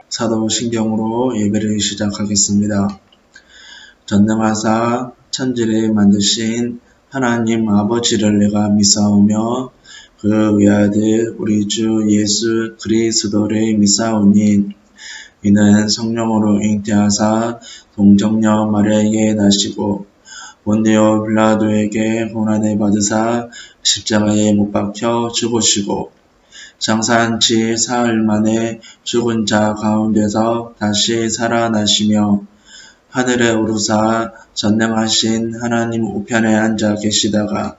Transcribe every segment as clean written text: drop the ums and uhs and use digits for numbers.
사도신경으로 예배를 시작하겠습니다. 전능하사 천지를 만드신 하나님 아버지를 내가 믿사오며 그 외아들 우리 주 예수 그리스도를 믿사오니 이는 성령으로 잉태하사 동정녀 마리아에게 나시고 본디오 빌라도에게 고난을 받으사 십자가에 못 박혀 죽으시고 장사한 지 사흘 만에 죽은 자 가운데서 다시 살아나시며 하늘에 오르사 전능하신 하나님 우편에 앉아 계시다가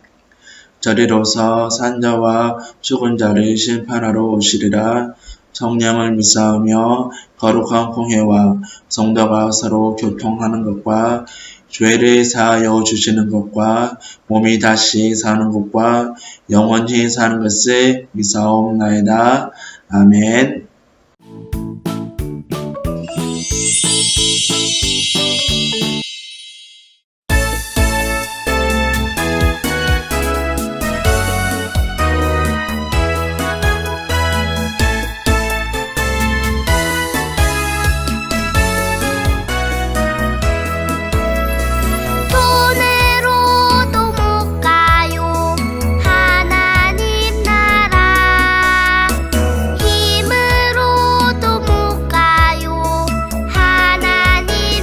저리로서 산자와 죽은 자를 심판하러 오시리라. 성령을 믿사오며 거룩한 공회와 성도가 서로 교통하는 것과 죄를 사하여 주시는 것과 몸이 다시 사는 것과 영원히 사는 것을 믿사옵나이다. 아멘. 힘으로도 못 가요 하나님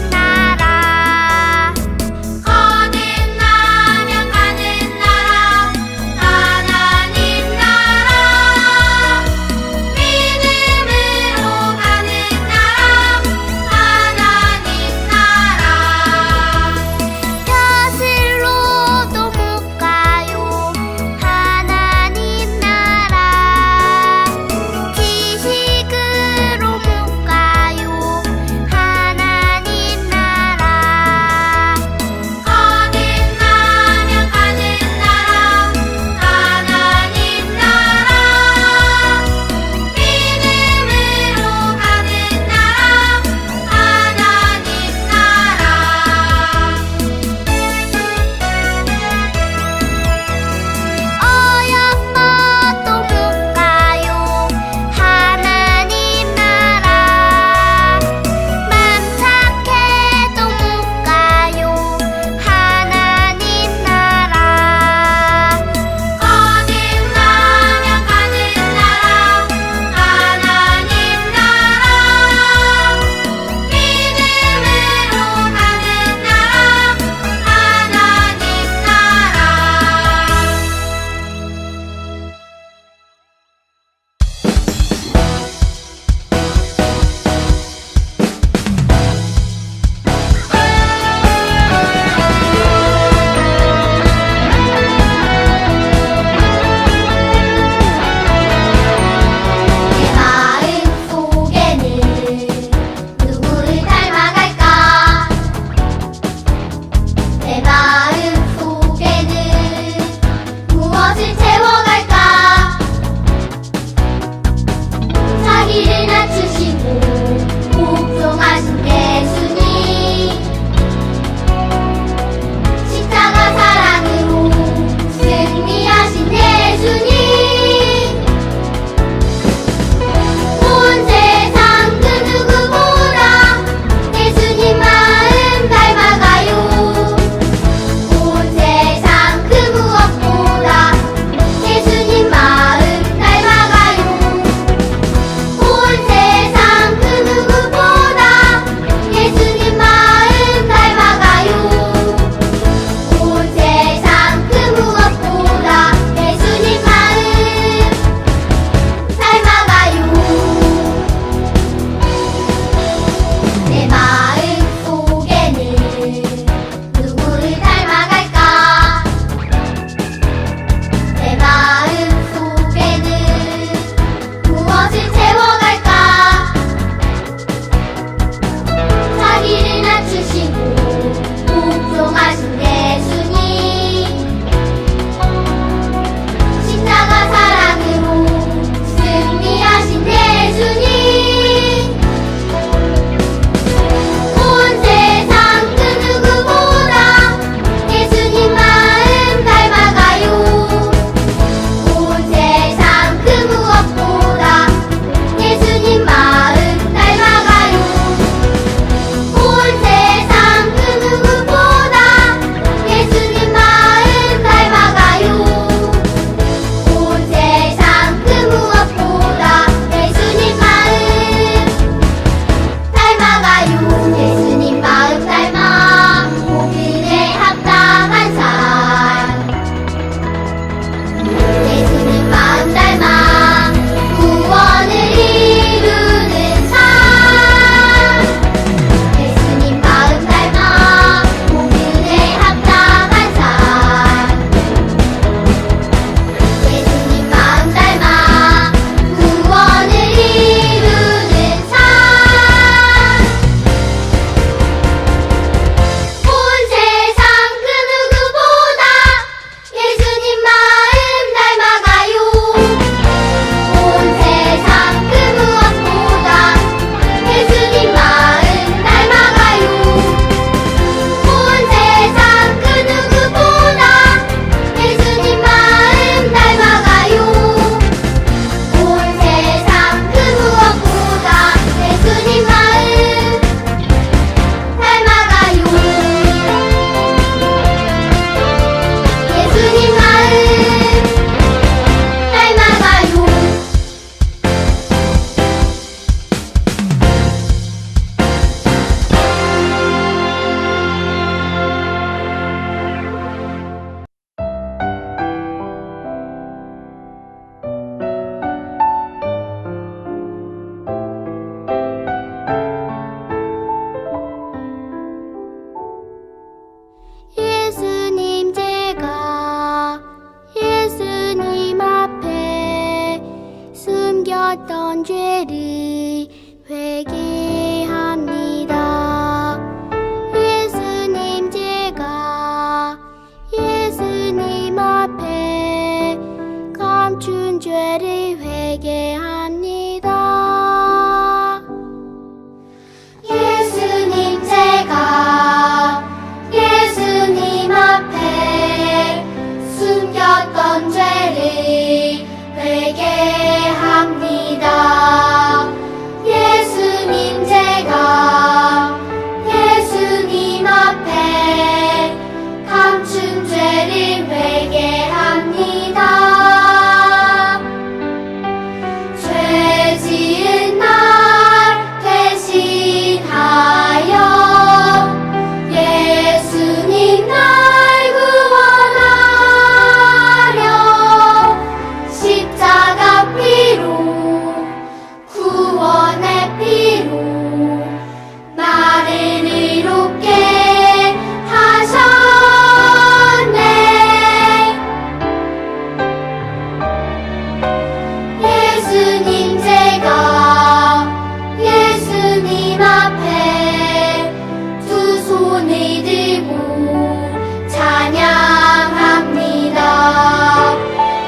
손을 들고 찬양합니다.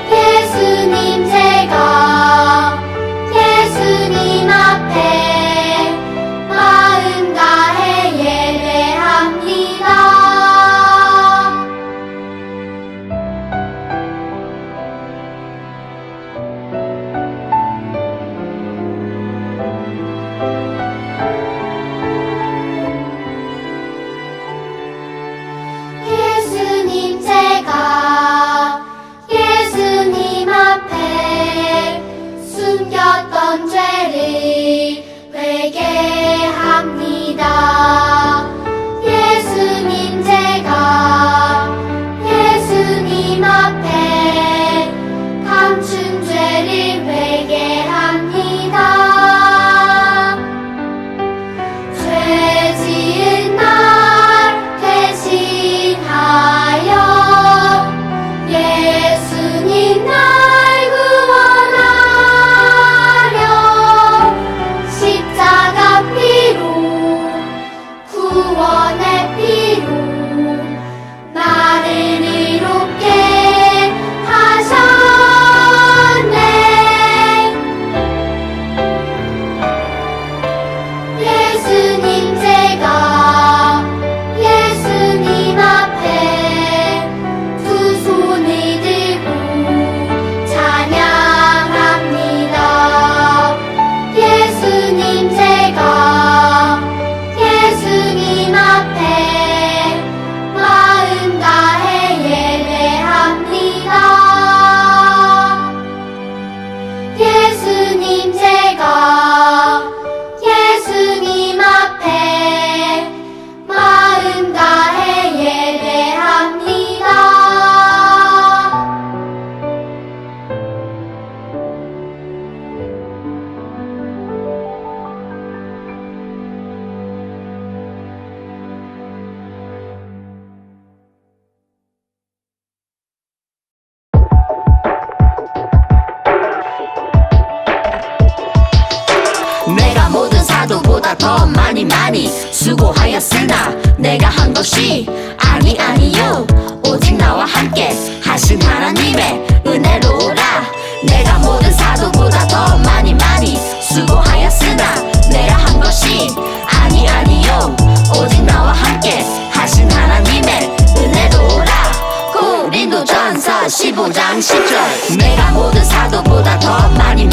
예수님 제가 예수님 앞에 마음 다해 예배합니다. 예수님 제가 예수님 앞에 숨겼던 죄를 회개합니다. 예수님 제가 예수님 앞에 감춘 죄를 회개합니다. 죄 지은 날 대신하여 예수님 날 구원하려 십자가 피로 구원의 피로 나를 이롭게 하셨네. 예수님 제가 예수님 앞에 두 손을 들고 찬양합니다. 예수님 제가 예수님 앞에 마음 다해 예배합니다. 예수님 제가 예수님 앞에 마음 다해 예배합니다. 내가 모든 사도보다 더 많이 수고하였으나 내가 한 것이 아니요 오직 나와 함께 하신 하나님의 은혜로라. 내가 모든 사도보다 더 많이 수고하였으나 내가 한 것이 아니요 오직 나와 함께 하신 하나님의 은혜로라. 고린도전서 15장 10절 내가 모든 사도보다 더 많이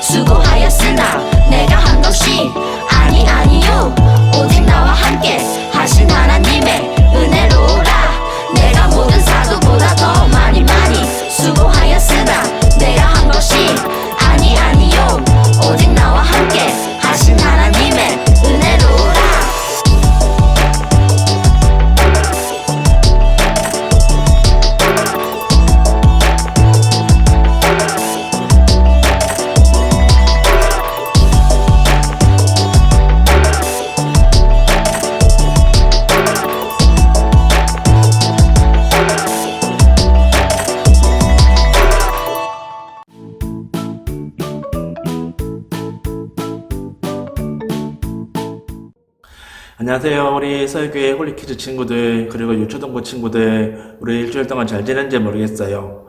수고하였으나 내가 한 것이 아니요 오직 나와 함께 하신 하나님의 은혜로라. 내가 모든 사도보다 더 많이 수고하였으나 내가 한 것이 아니요 오직 나와 함께 하신 하나님의 은혜로라. 안녕하세요. 우리 서울교회 홀리키즈 친구들, 그리고 유초등부 친구들, 우리 일주일 동안 잘 지냈는지 모르겠어요.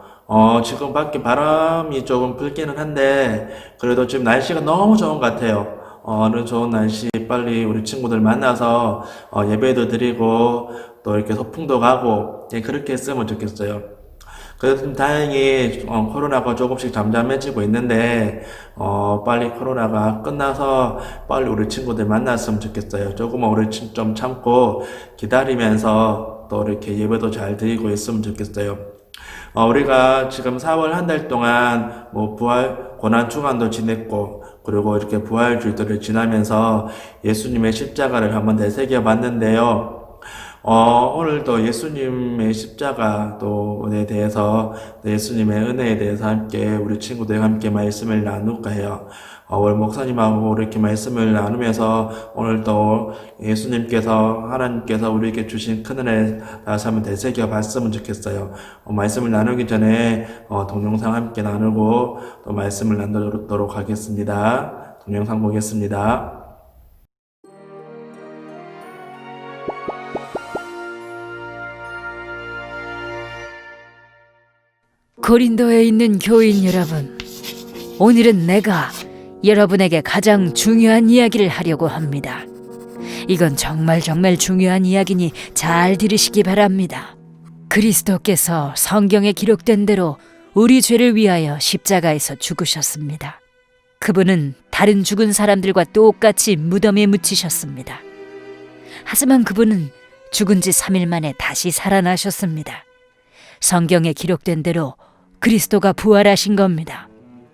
지금 밖에 바람이 조금 불기는 한데, 그래도 지금 날씨가 너무 좋은 것 같아요. 어느 좋은 날씨 빨리 우리 친구들 만나서, 예배도 드리고, 또 이렇게 소풍도 가고, 예, 그렇게 했으면 좋겠어요. 그래도 좀 다행히 코로나가 조금씩 잠잠해지고 있는데 빨리 코로나가 끝나서 빨리 우리 친구들 만났으면 좋겠어요. 조금만 우리 좀 참고 기다리면서 또 이렇게 예배도 잘 드리고 있으면 좋겠어요. 우리가 지금 4월 한 달 동안 뭐 부활 고난 주간도 지냈고 그리고 이렇게 부활 주일들을 지나면서 예수님의 십자가를 한번 되새겨 봤는데요. 오늘도 예수님의 십자가에 대해서, 예수님의 은혜에 대해서 함께 우리 친구들과 함께 말씀을 나눌까 해요. 우리 목사님하고 이렇게 말씀을 나누면서 오늘도 예수님께서, 하나님께서 우리에게 주신 큰 은혜 다시 한번 되새겨 봤으면 좋겠어요. 말씀을 나누기 전에 동영상 함께 나누고 또 말씀을 나누도록 하겠습니다. 동영상 보겠습니다. 고린도에 있는 교인 여러분, 오늘은 내가 여러분에게 가장 중요한 이야기를 하려고 합니다. 이건 정말 중요한 이야기니 잘 들으시기 바랍니다. 그리스도께서 성경에 기록된 대로 우리 죄를 위하여 십자가에서 죽으셨습니다. 그분은 다른 죽은 사람들과 똑같이 무덤에 묻히셨습니다. 하지만 그분은 죽은 지 3일 만에 다시 살아나셨습니다. 성경에 기록된 대로 그리스도가 부활하신 겁니다.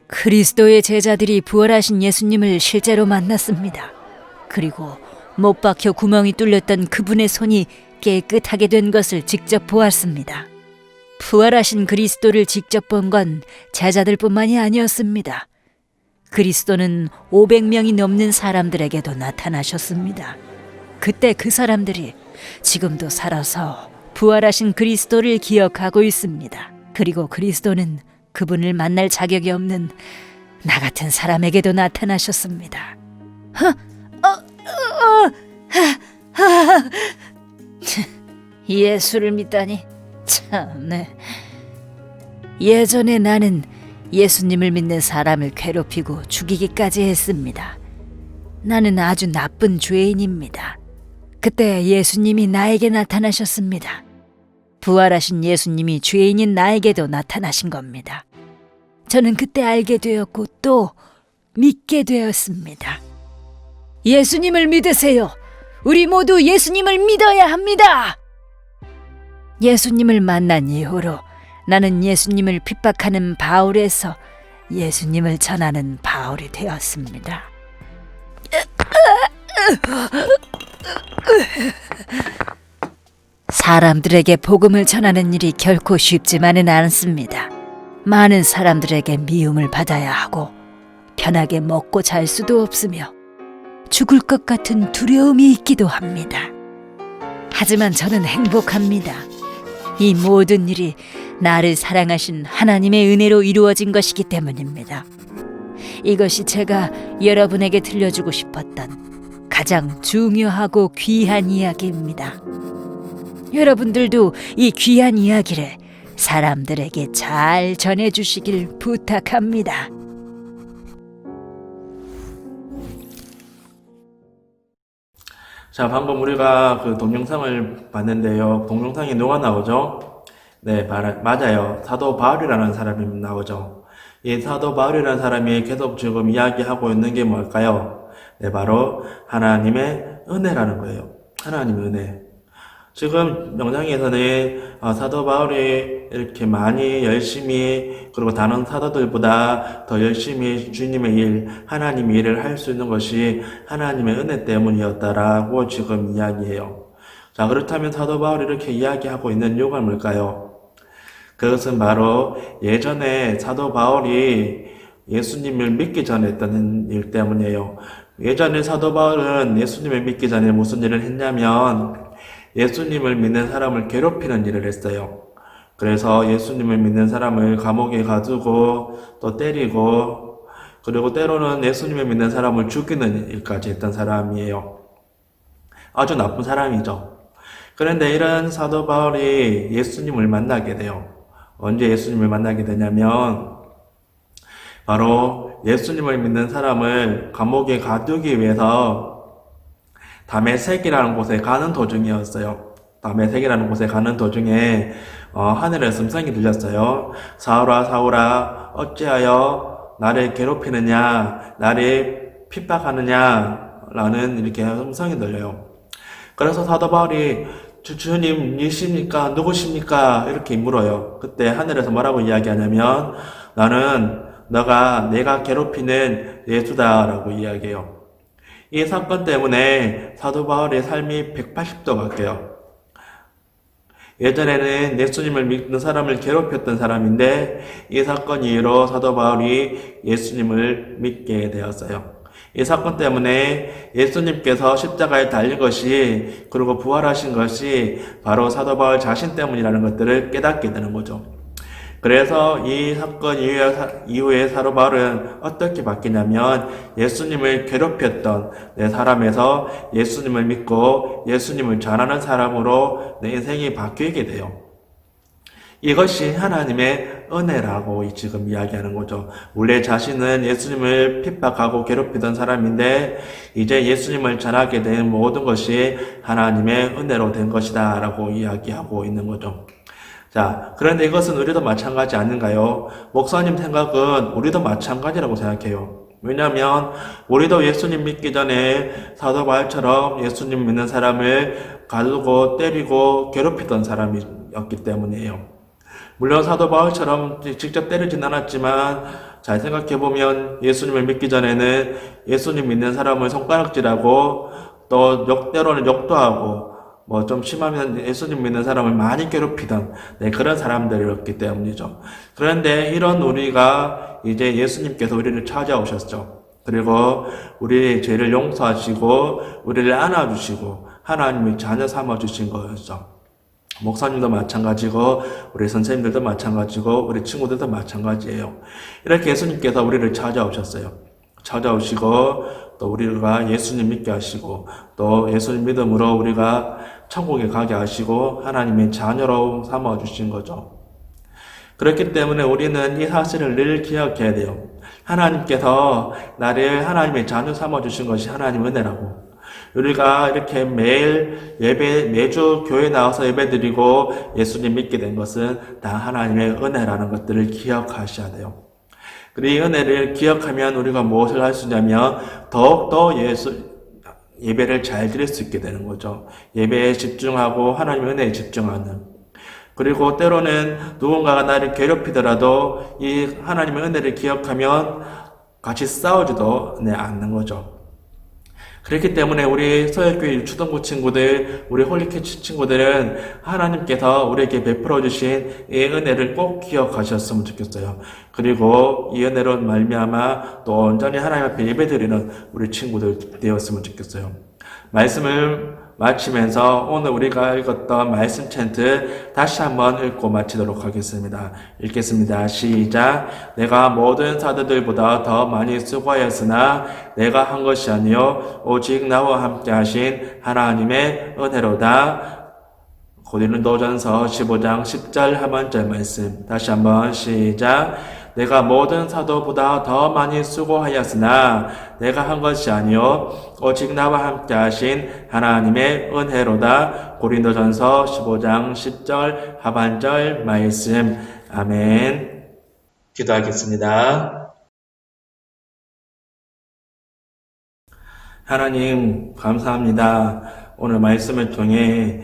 그리스도의 제자들이 부활하신 예수님을 실제로 만났습니다. 그리고 못 박혀 구멍이 뚫렸던 그분의 손이 깨끗하게 된 것을 직접 보았습니다. 부활하신 그리스도를 직접 본 건 제자들뿐만이 아니었습니다. 그리스도는 500명이 넘는 사람들에게도 나타나셨습니다. 그때 그 사람들이 지금도 살아서 부활하신 그리스도를 기억하고 있습니다. 그리고 그리스도는 그분을 만날 자격이 없는 나 같은 사람에게도 나타나셨습니다. 예수를 믿다니 참네. 예전에 나는 예수님을 믿는 사람을 괴롭히고 죽이기까지 했습니다. 나는 아주 나쁜 죄인입니다. 그때 예수님이 나에게 나타나셨습니다. 부활하신 예수님이 죄인인 나에게도 나타나신 겁니다. 저는 그때 알게 되었고 또 믿게 되었습니다. 예수님을 믿으세요. 우리 모두 예수님을 믿어야 합니다. 예수님을 만난 이후로 나는 예수님을 핍박하는 바울에서 예수님을 전하는 바울이 되었습니다. 사람들에게 복음을 전하는 일이 결코 쉽지만은 않습니다. 많은 사람들에게 미움을 받아야 하고 편하게 먹고 잘 수도 없으며 죽을 것 같은 두려움이 있기도 합니다. 하지만 저는 행복합니다. 이 모든 일이 나를 사랑하신 하나님의 은혜로 이루어진 것이기 때문입니다. 이것이 제가 여러분에게 들려주고 싶었던 가장 중요하고 귀한 이야기입니다. 여러분들도 이 귀한 이야기를 사람들에게 잘 전해주시길 부탁합니다. 자, 방금 우리가 그 동영상을 봤는데요. 동영상에 누가 나오죠? 네, 맞아요. 사도 바울이라는 사람이 나오죠. 이 사도 바울이라는 사람이 계속 지금 이야기하고 있는 게 뭘까요? 네, 바로 하나님의 은혜라는 거예요. 하나님의 은혜. 지금 명상에서는 사도 바울이 이렇게 많이 열심히 그리고 다른 사도들보다 더 열심히 주님의 일, 하나님의 일을 할 수 있는 것이 하나님의 은혜 때문이었다라고 지금 이야기해요. 자, 그렇다면 사도 바울이 이렇게 이야기하고 있는 이유가 뭘까요? 그것은 바로 예전에 사도 바울이 예수님을 믿기 전에 했던 일 때문이에요. 예전에 사도 바울은 예수님을 믿기 전에 무슨 일을 했냐면 예수님을 믿는 사람을 괴롭히는 일을 했어요. 그래서 예수님을 믿는 사람을 감옥에 가두고 또 때리고 그리고 때로는 예수님을 믿는 사람을 죽이는 일까지 했던 사람이에요. 아주 나쁜 사람이죠. 그런데 이런 사도 바울이 예수님을 만나게 돼요. 언제 예수님을 만나게 되냐면 바로 예수님을 믿는 사람을 감옥에 가두기 위해서 다메섹이라는 곳에 가는 도중이었어요. 다메섹이라는 곳에 가는 도중에 하늘에서 음성이 들렸어요. 사울아 사울아 어찌하여 나를 괴롭히느냐 나를 핍박하느냐 라는 이렇게 음성이 들려요. 그래서 사도 바울이 주님이십니까? 누구십니까? 이렇게 물어요. 그때 하늘에서 뭐라고 이야기하냐면 나는 내가 괴롭히는 예수다라고 이야기해요. 이 사건 때문에 사도 바울의 삶이 180도 바뀌어요. 예전에는 예수님을 믿는 사람을 괴롭혔던 사람인데 이 사건 이후로 사도 바울이 예수님을 믿게 되었어요. 이 사건 때문에 예수님께서 십자가에 달린 것이 그리고 부활하신 것이 바로 사도 바울 자신 때문이라는 것들을 깨닫게 되는 거죠. 그래서 이 사건 이후에 사도 바울은 어떻게 바뀌냐면 예수님을 괴롭혔던 내 사람에서 예수님을 믿고 예수님을 전하는 사람으로 내 인생이 바뀌게 돼요. 이것이 하나님의 은혜라고 지금 이야기하는 거죠. 원래 자신은 예수님을 핍박하고 괴롭히던 사람인데 이제 예수님을 전하게 된 모든 것이 하나님의 은혜로 된 것이다 라고 이야기하고 있는 거죠. 자, 그런데 이것은 우리도 마찬가지 아닌가요? 목사님 생각은 우리도 마찬가지라고 생각해요. 왜냐하면 우리도 예수님 믿기 전에 사도 바울처럼 예수님 믿는 사람을 가두고 때리고 괴롭히던 사람이었기 때문이에요. 물론 사도 바울처럼 직접 때리진 않았지만 잘 생각해보면 예수님을 믿기 전에는 예수님 믿는 사람을 손가락질하고 또 때로는 욕도 하고 뭐 좀 심하면 예수님 믿는 사람을 많이 괴롭히던 그런 사람들이었기 때문이죠. 그런데 이런 우리가 이제 예수님께서 우리를 찾아오셨죠. 그리고 우리의 죄를 용서하시고 우리를 안아주시고 하나님의 자녀 삼아주신 거였죠. 목사님도 마찬가지고 우리 선생님들도 마찬가지고 우리 친구들도 마찬가지예요. 이렇게 예수님께서 우리를 찾아오셨어요. 찾아오시고 또 우리가 예수님 믿게 하시고 또 예수님 믿음으로 우리가 천국에 가게 하시고 하나님의 자녀로 삼아주신 거죠. 그렇기 때문에 우리는 이 사실을 늘 기억해야 돼요. 하나님께서 나를 하나님의 자녀 삼아주신 것이 하나님의 은혜라고. 우리가 이렇게 매주 교회 나와서 예배 드리고 예수님 믿게 된 것은 다 하나님의 은혜라는 것들을 기억하셔야 돼요. 그리고 이 은혜를 기억하면 우리가 무엇을 할 수 있냐면 더욱더 예배를 잘 드릴 수 있게 되는 거죠. 예배에 집중하고 하나님의 은혜에 집중하는. 그리고 때로는 누군가가 나를 괴롭히더라도 이 하나님의 은혜를 기억하면 같이 싸우지도 않는 거죠. 그렇기 때문에 우리 서울교회 유초등부 친구들, 우리 홀리키즈 친구들은 하나님께서 우리에게 베풀어 주신 이 은혜를 꼭 기억하셨으면 좋겠어요. 그리고 이 은혜로 말미암아 또 온전히 하나님 앞에 예배드리는 우리 친구들 되었으면 좋겠어요. 말씀을 마치면서 오늘 우리가 읽었던 말씀 챈트 다시 한번 읽고 마치도록 하겠습니다. 읽겠습니다. 시작. 내가 모든 사도들보다 더 많이 수고하였으나 내가 한 것이 아니요 오직 나와 함께 하신 하나님의 은혜로다. 고린도전서 15장 10절 하반절 말씀 다시 한번 시작. 내가 모든 사도보다 더 많이 수고하였으나 내가 한 것이 아니요 오직 나와 함께 하신 하나님의 은혜로다. 고린도전서 15장 10절 하반절 말씀. 아멘. 기도하겠습니다. 하나님 감사합니다. 오늘 말씀을 통해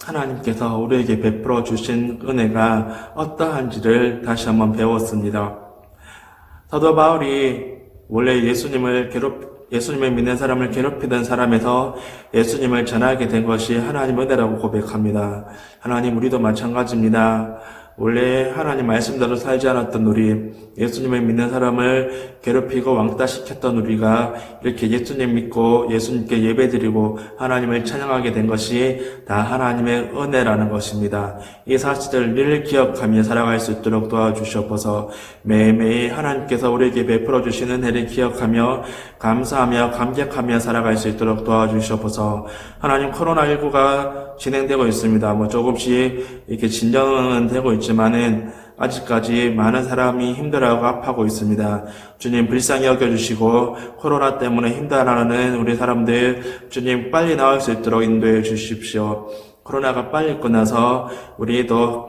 하나님께서 우리에게 베풀어 주신 은혜가 어떠한지를 다시 한번 배웠습니다. 사도 바울이 원래 예수님을 믿는 사람을 괴롭히던 사람에서 예수님을 전하게 된 것이 하나님의 은혜라고 고백합니다. 하나님, 우리도 마찬가지입니다. 원래 하나님 말씀대로 살지 않았던 우리, 예수님을 믿는 사람을 괴롭히고 왕따시켰던 우리가 이렇게 예수님 믿고 예수님께 예배드리고 하나님을 찬양하게 된 것이 다 하나님의 은혜라는 것입니다. 이 사실을 늘 기억하며 살아갈 수 있도록 도와주시옵소서. 매일매일 하나님께서 우리에게 베풀어 주시는 은혜를 기억하며 감사하며 감격하며 살아갈 수 있도록 도와주시옵소서. 하나님, 코로나19가 진행되고 있습니다. 조금씩 이렇게 진정은 되고 있지만은 아직까지 많은 사람이 힘들어하고 아파하고 있습니다. 주님, 불쌍히 여겨주시고 코로나 때문에 힘들어하는 우리 사람들 주님 빨리 나을 수 있도록 인도해 주십시오. 코로나가 빨리 끝나서 우리도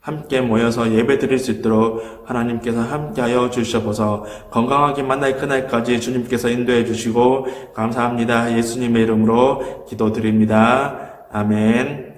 함께 모여서 예배 드릴 수 있도록 하나님께서 함께하여 주시옵소서. 건강하게 만날 그날까지 주님께서 인도해 주시고 감사합니다. 예수님의 이름으로 기도드립니다. 아멘.